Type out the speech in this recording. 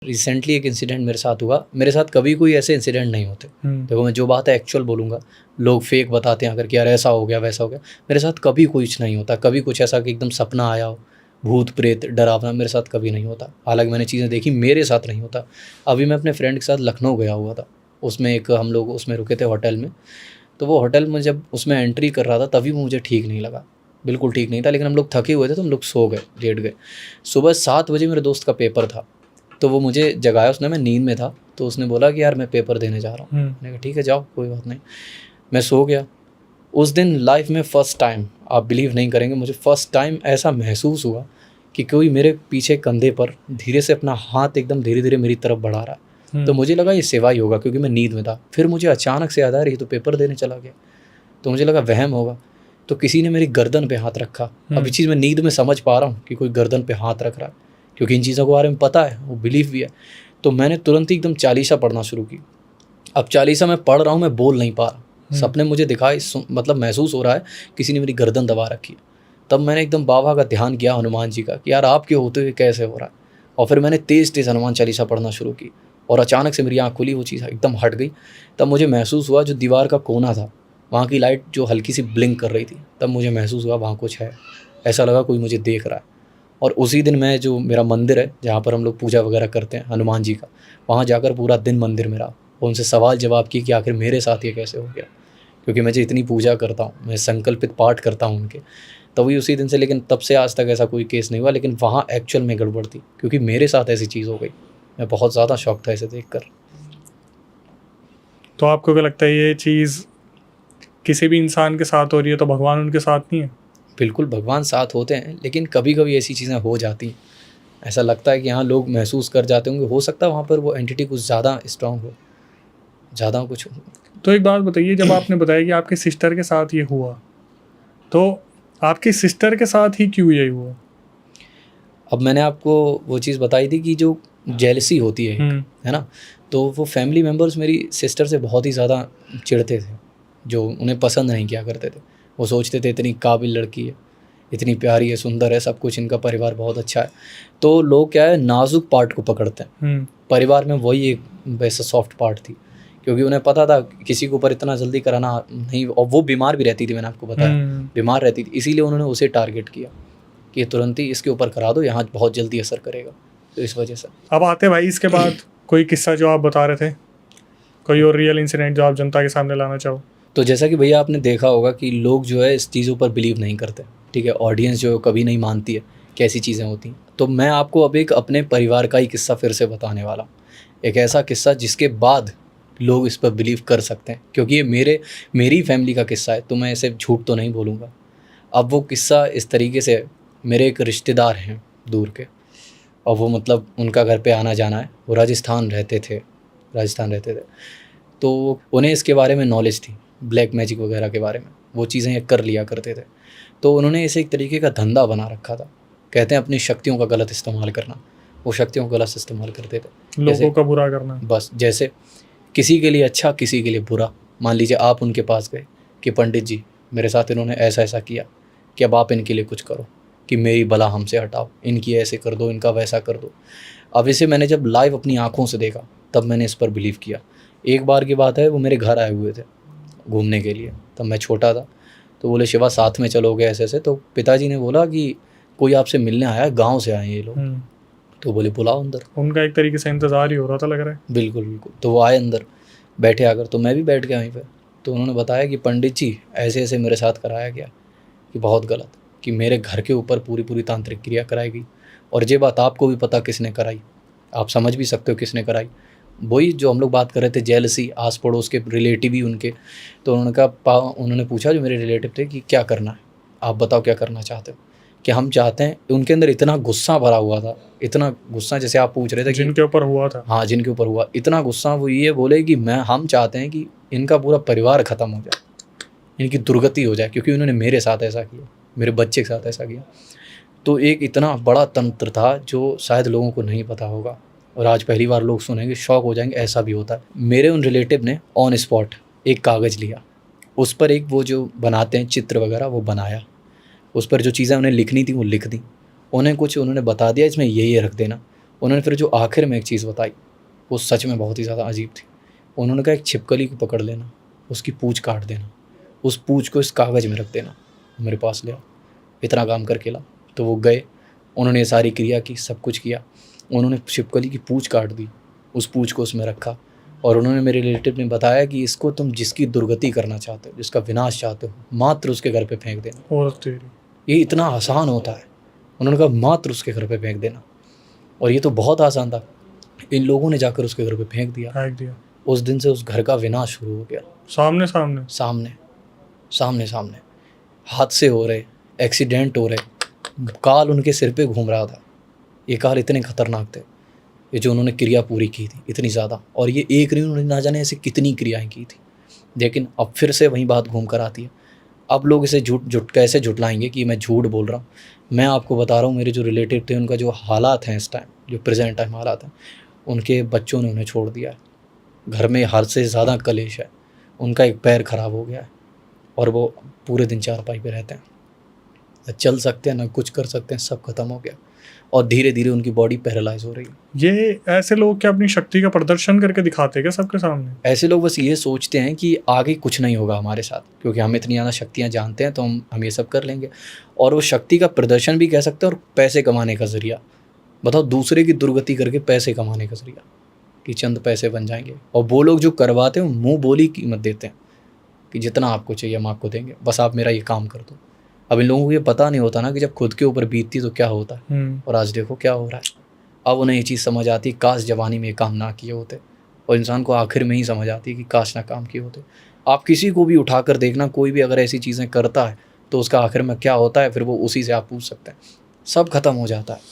Recently एक incident मेरे साथ हुआ। मेरे साथ कभी कोई ऐसे इंसिडेंट नहीं होते। देखो मैं जो बात है एक्चुअल बोलूँगा। लोग फेक बताते हैं अगर कि यार ऐसा हो गया वैसा हो गया। मेरे साथ कभी कुछ नहीं होता। कभी कुछ ऐसा कि एकदम सपना आया हो, भूत प्रेत डरावना, मेरे साथ कभी नहीं होता। हालांकि मैंने चीज़ें देखी, मेरे साथ नहीं होता। अभी मैं अपने फ्रेंड के साथ लखनऊ गया हुआ था। उसमें एक हम लोग उसमें रुके थे होटल में। तो वो होटल में जब उसमें एंट्री कर रहा था तभी मुझे ठीक नहीं लगा, बिल्कुल ठीक नहीं था। लेकिन हम लोग थके हुए थे तो हम लोग सो गए, लेट गए। सुबह 7 बजे मेरे दोस्त का पेपर था, तो वो मुझे जगाया उसने। मैं नींद में था तो उसने बोला कि यार मैं पेपर देने जा रहा हूँ। मैंने कहा ठीक है जाओ, कोई बात नहीं। मैं सो गया। उस दिन लाइफ में फ़र्स्ट टाइम, आप बिलीव नहीं करेंगे, मुझे फ़र्स्ट टाइम ऐसा महसूस हुआ कि कोई मेरे पीछे कंधे पर धीरे से अपना हाथ एकदम धीरे धीरे मेरी तरफ बढ़ा रहा है। तो मुझे लगा ये सेवा ही होगा, क्योंकि मैं नींद में था। फिर मुझे अचानक से याद आ रही तो पेपर देने चला गया, तो मुझे लगा वहम होगा। तो किसी ने मेरी गर्दन पे हाथ रखा। अब ये चीज़ मैं नींद में समझ पा रहा हूँ कि कोई गर्दन पे हाथ रख रहा है, क्योंकि इन चीज़ों के बारे में पता है, वो बिलीफ भी है। तो मैंने तुरंत ही एकदम चालीसा पढ़ना शुरू की। अब चालीसा मैं पढ़ रहा हूँ, मैं बोल नहीं पा रहा। सपने मुझे दिखाई, मतलब महसूस हो रहा है किसी ने मेरी गर्दन दबा रखी है। तब मैंने एकदम बाबा का ध्यान किया, हनुमान जी का, कि यार आपके होते हुए कैसे हो रहा है। और फिर मैंने तेज़ तेज़ हनुमान चालीसा पढ़ना शुरू की और अचानक से मेरी आँख खुली, वो चीज़ एकदम हट गई। तब मुझे महसूस हुआ जो दीवार का कोना था वहाँ की लाइट जो हल्की सी ब्लिंक कर रही थी, तब मुझे महसूस हुआ वहाँ कुछ है। ऐसा लगा कोई मुझे देख रहा है। और उसी दिन मैं, जो मेरा मंदिर है जहाँ पर हम लोग पूजा वगैरह करते हैं हनुमान जी का, वहाँ जाकर पूरा दिन मंदिर में रहा और उनसे सवाल जवाब किए कि आखिर मेरे साथ ये कैसे हो गया। क्योंकि मैं जो इतनी पूजा करता हूँ, मैं संकल्पित पाठ करता हूँ उनके, तभी उसी दिन से, लेकिन तब से आज तक ऐसा कोई केस नहीं हुआ। लेकिन वहाँ एक्चुअल में गड़बड़ थी, क्योंकि मेरे साथ ऐसी चीज़ हो गई। मैं बहुत ज़्यादा शॉक था इसे देखकर। तो आपको क्या लगता है ये चीज़ किसी भी इंसान के साथ हो रही है तो भगवान उनके साथ नहीं है? बिल्कुल भगवान साथ होते हैं, लेकिन कभी कभी ऐसी चीज़ें हो जाती हैं। ऐसा लगता है कि हाँ लोग महसूस कर जाते होंगे, हो सकता है वहाँ पर वो एंटिटी कुछ ज़्यादा स्ट्रांग हो, ज़्यादा कुछ। तो एक बात बताइए, जब आपने बताया कि आपकी सिस्टर के साथ ये हुआ, तो आपकी सिस्टर के साथ ही क्यों ये हुआ? अब मैंने आपको वो चीज़ बताई थी कि जो जेलसी होती है एक, है ना, तो वो फैमिली मेम्बर्स मेरी सिस्टर से बहुत ही ज़्यादा चिढ़ते थे, जो उन्हें पसंद नहीं किया करते थे। वो सोचते थे इतनी काबिल लड़की है, इतनी प्यारी है, सुंदर है, सब कुछ, इनका परिवार बहुत अच्छा है। तो लोग क्या है, नाजुक पार्ट को पकड़ते हैं। परिवार में वही एक वैसा सॉफ्ट पार्ट थी, क्योंकि उन्हें पता था किसी के ऊपर इतना जल्दी कराना नहीं। और वो बीमार भी रहती थी, मैंने आपको बताया बीमार रहती थी, इसीलिए उन्होंने उसे टारगेट किया कि तुरंत ही इसके ऊपर करा दो, यहाँ बहुत जल्दी असर करेगा। तो इस वजह से। अब आते भाई इसके बाद कोई किस्सा जो आप बता रहे थे, कोई और रियल इंसिडेंट जो आप जनता के सामने लाना चाहो? तो जैसा कि भैया आपने देखा होगा कि लोग जो है इस चीज़ों पर बिलीव नहीं करते, ठीक है, ऑडियंस जो है कभी नहीं मानती है कैसी चीज़ें होती हैं। तो मैं आपको अब एक अपने परिवार का ही किस्सा फिर से बताने वाला हूँ। एक ऐसा किस्सा जिसके बाद लोग इस पर बिलीव कर सकते हैं, क्योंकि ये मेरी फैमिली का किस्सा है, तो मैं ऐसे झूठ तो नहीं बोलूँगा। अब वो किस्सा इस तरीके से, मेरे एक रिश्तेदार हैं दूर के, और वो मतलब उनका घर पे आना जाना है। वो राजस्थान रहते थे। तो उन्हें इसके बारे में नॉलेज थी, ब्लैक मैजिक वगैरह के बारे में, वो चीज़ें ये कर लिया करते थे। तो उन्होंने इसे एक तरीके का धंधा बना रखा था। कहते हैं अपनी शक्तियों का गलत इस्तेमाल करना। वो शक्तियों का गलत इस्तेमाल करते थे, लोगों का बुरा करना। बस जैसे किसी के लिए अच्छा, किसी के लिए बुरा। मान लीजिए आप उनके पास गए कि पंडित जी मेरे साथ इन्होंने ऐसा ऐसा किया, कि अब आप इनके लिए कुछ करो, कि मेरी बला हमसे हटाओ, इनकी ऐसे कर दो, इनका वैसा कर दो। अब इसे मैंने जब लाइव अपनी आँखों से देखा तब मैंने इस पर बिलीव किया। एक बार की बात है, वो मेरे घर आए हुए थे घूमने के लिए, तब मैं छोटा था। तो बोले शिवा साथ में चलोगे ऐसे ऐसे। तो पिताजी ने बोला कि कोई आपसे मिलने आया है, गाँव से आए हैं ये लोग। तो बोले बुलाओ अंदर। उनका एक तरीके से इंतज़ार ही हो रहा था, लग रहा है। बिल्कुल बिल्कुल। तो वो आए अंदर, बैठे आकर, तो मैं भी बैठ गया वहीं पर। तो उन्होंने बताया कि पंडित जी ऐसे ऐसे मेरे साथ कराया गया, कि बहुत गलत, कि मेरे घर के ऊपर पूरी पूरी तांत्रिक क्रिया कराई गई। और ये बात आपको भी पता किसने कराई, आप समझ भी सकते हो किसने कराई। वही जो हम लोग बात कर रहे थे, जेलसी, आस पड़ोस के रिलेटिव ही उनके। तो उन्होंने कहा, उन्होंने पूछा जो मेरे रिलेटिव थे कि क्या करना है, आप बताओ क्या करना चाहते हो। कि हम चाहते हैं, उनके अंदर इतना गुस्सा भरा हुआ था, इतना गुस्सा, जैसे आप पूछ रहे थे कि जिनके ऊपर हुआ था। हाँ जिनके ऊपर हुआ, इतना गुस्सा। वो ये बोले कि हम चाहते हैं कि इनका पूरा परिवार ख़त्म हो जाए, इनकी दुर्गति हो जाए, क्योंकि उन्होंने मेरे साथ ऐसा किया, मेरे बच्चे के साथ ऐसा किया। तो एक इतना बड़ा तंत्र था जो शायद लोगों को नहीं पता होगा, और आज पहली बार लोग सुनेंगे, शॉक हो जाएंगे, ऐसा भी होता है। मेरे उन रिलेटिव ने ऑन स्पॉट एक कागज़ लिया, उस पर एक वो जो बनाते हैं चित्र वगैरह, वो बनाया, उस पर जो चीज़ें उन्हें लिखनी थी वो लिख दी। उन्हें कुछ उन्होंने बता दिया इसमें ये रख देना। उन्होंने फिर जो आखिर में एक चीज़ बताई वो सच में बहुत ही ज़्यादा अजीब थी। उन्होंने कहा एक छिपकली को पकड़ लेना, उसकी पूँछ काट देना, उस पूँछ को इस कागज़ में रख देना, मेरे पास ले आओ, इतना काम करके ला। तो वो गए, उन्होंने ये सारी क्रिया की, सब कुछ किया। उन्होंने छिपकली की पूँछ काट दी, उस पूँछ को उसमें रखा और उन्होंने मेरे रिलेटिव ने बताया कि इसको तुम जिसकी दुर्गति करना चाहते हो, जिसका विनाश चाहते हो, मात्र उसके घर पे फेंक देना। और तेरी ये इतना आसान होता है। उन्होंने कहा मात्र उसके घर पे फेंक देना, और ये तो बहुत आसान था। इन लोगों ने जाकर उसके घर पे फेंक दिया। फेंक दिया। उस दिन से उस घर का विनाश शुरू हो गया। सामने सामने सामने सामने सामने हादसे हो रहे, एक्सीडेंट हो रहे, काल उनके सिर पे घूम रहा था। ये काल इतने खतरनाक थे, ये जो उन्होंने क्रिया पूरी की थी इतनी ज़्यादा, और ये एक नहीं, उन्होंने ना जाने ऐसे कितनी क्रियाएं की थी। लेकिन अब फिर से वही बात घूम कर आती है। अब लोग इसे झूठ कैसे झुटलाएंगे कि मैं झूठ बोल रहा हूँ। मैं आपको बता रहा हूँ, मेरे जो रिलेटिव थे उनका जो हालात हैं इस टाइम, जो प्रेजेंट टाइम हालात हैं, उनके बच्चों ने उन्हें छोड़ दिया है। घर में हद से ज़्यादा कलेश है, उनका एक पैर खराब हो गया है और वो पूरे दिन चारपाई पे रहते हैं, न चल सकते हैं, न कुछ कर सकते हैं, सब खत्म हो गया और धीरे धीरे उनकी बॉडी पैरालाइज हो रही है। ये ऐसे लोग क्या अपनी शक्ति का प्रदर्शन करके दिखाते हैं क्या सबके सामने? ऐसे लोग बस ये सोचते हैं कि आगे कुछ नहीं होगा हमारे साथ, क्योंकि हम इतनी ज़्यादा शक्तियाँ जानते हैं तो हम ये सब कर लेंगे। और वो शक्ति का प्रदर्शन भी कह सकते हैं और पैसे कमाने का ज़रिया। बताओ, दूसरे की दुर्गति करके पैसे कमाने का ज़रिया कि चंद पैसे बन जाएंगे। और वो लोग जो करवाते हैं मुँह बोली कीमत देते हैं कि जितना आपको चाहिए हम आपको देंगे, बस आप मेरा ये काम कर दो। अब इन लोगों को ये पता नहीं होता ना कि जब खुद के ऊपर बीतती तो क्या होता है, और आज देखो क्या हो रहा है। अब उन्हें ये चीज़ समझ आती, काश जवानी में ये काम ना किए होते। और इंसान को आखिर में ही समझ आती कि काश ना काम किए होते। आप किसी को भी उठा कर देखना, कोई भी अगर ऐसी चीज़ें करता है तो उसका आखिर में क्या होता है, फिर वो उसी से आप पूछ सकते हैं, सब खत्म हो जाता है।